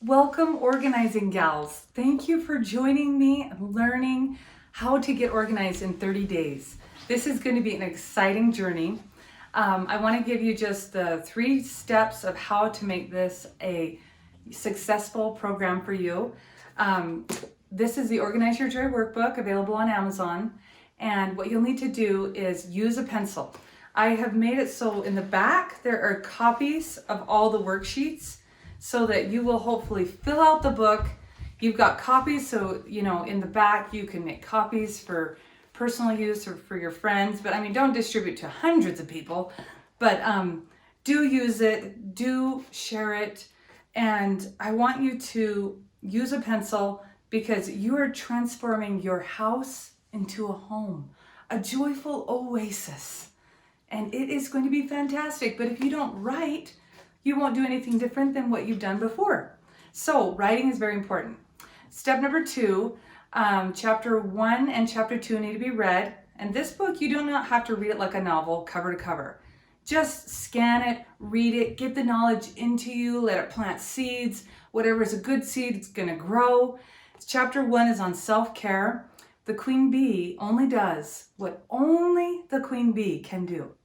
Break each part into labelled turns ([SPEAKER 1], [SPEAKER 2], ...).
[SPEAKER 1] Welcome, organizing gals. Thank you for joining me and learning how to get organized in 30 days. This is going to be an exciting journey. I want to give you just the 3 steps of how to make this a successful program for you. This is the Organize Your Joy workbook available on Amazon. And what you'll need to do is use a pencil. I have made it so in the back there are copies of all the worksheets so that you will hopefully fill out the book. You've got copies, so in the back you can make copies for personal use or for your friends, but don't distribute to hundreds of people, but do use it, do share it, and I want you to use a pencil because you are transforming your house into a home, a joyful oasis, and it is going to be fantastic. But if you don't write, you won't do anything different than what you've done before. So writing is very important. Step number 2, chapter 1 and chapter 2 need to be read. And this book, you do not have to read it like a novel, cover to cover. Just scan it, read it, get the knowledge into you, let it plant seeds. Whatever is a good seed, it's gonna grow. Chapter 1 is on self-care. The queen bee only does what only the queen bee can do.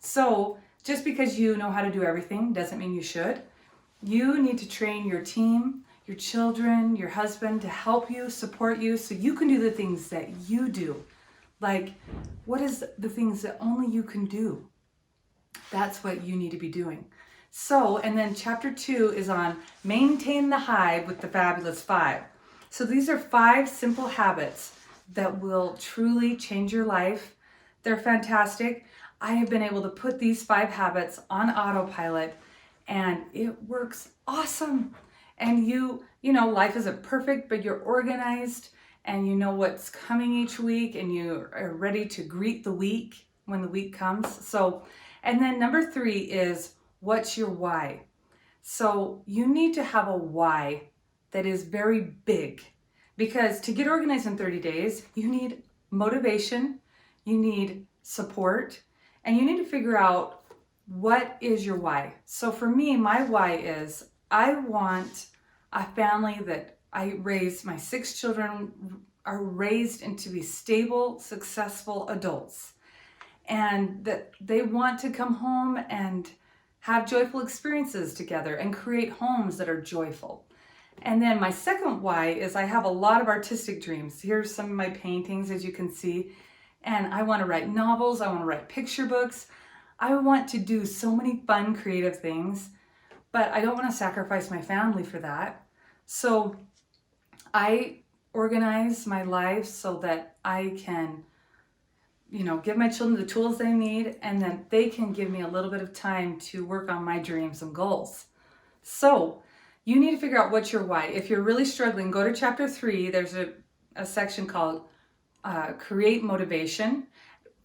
[SPEAKER 1] So just because you know how to do everything doesn't mean you should. You need to train your team, your children, your husband to help you, support you, so you can do the things that you do. Like, what is the things that only you can do? That's what you need to be doing. So, and then chapter 2 is on maintain the hive with the fabulous 5. So these are 5 simple habits that will truly change your life. They're fantastic. I have been able to put these 5 habits on autopilot and it works awesome. And you know, life isn't perfect, but you're organized and you know what's coming each week and you are ready to greet the week when the week comes. So, and then number 3 is what's your why? So you need to have a why that is very big, because to get organized in 30 days, you need motivation, you need support, and you need to figure out what is your why. So for me, my why is I want a family that I raise, my 6 children are raised into be stable, successful adults, and that they want to come home and have joyful experiences together and create homes that are joyful. And then my second why is I have a lot of artistic dreams. Here's some of my paintings, as you can see. And I want to write novels, I want to write picture books. I want to do so many fun, creative things, but I don't want to sacrifice my family for that. So I organize my life so that I can, give my children the tools they need, and then they can give me a little bit of time to work on my dreams and goals. So you need to figure out what's your why. If you're really struggling, go to chapter 3. There's a section called create motivation.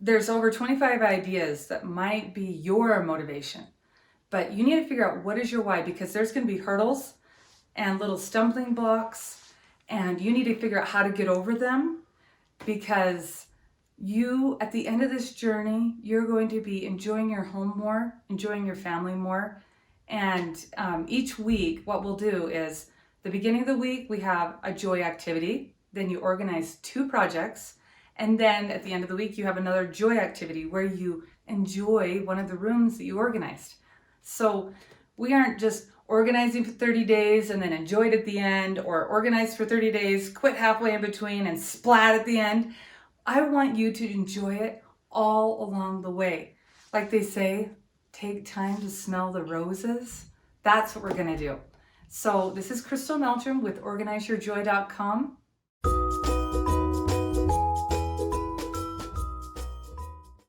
[SPEAKER 1] There's over 25 ideas that might be your motivation, but you need to figure out what is your why, because there's going to be hurdles and little stumbling blocks, and you need to figure out how to get over them, because you, at the end of this journey, you're going to be enjoying your home more, enjoying your family more. And each week, what we'll do is the beginning of the week, we have a joy activity. Then you organize 2 projects. And then at the end of the week, you have another joy activity where you enjoy one of the rooms that you organized. So we aren't just organizing for 30 days and then enjoy it at the end, or organize for 30 days, quit halfway in between and splat at the end. I want you to enjoy it all along the way. Like they say, take time to smell the roses. That's what we're going to do. So this is Crystal Meltram with OrganizeYourJoy.com.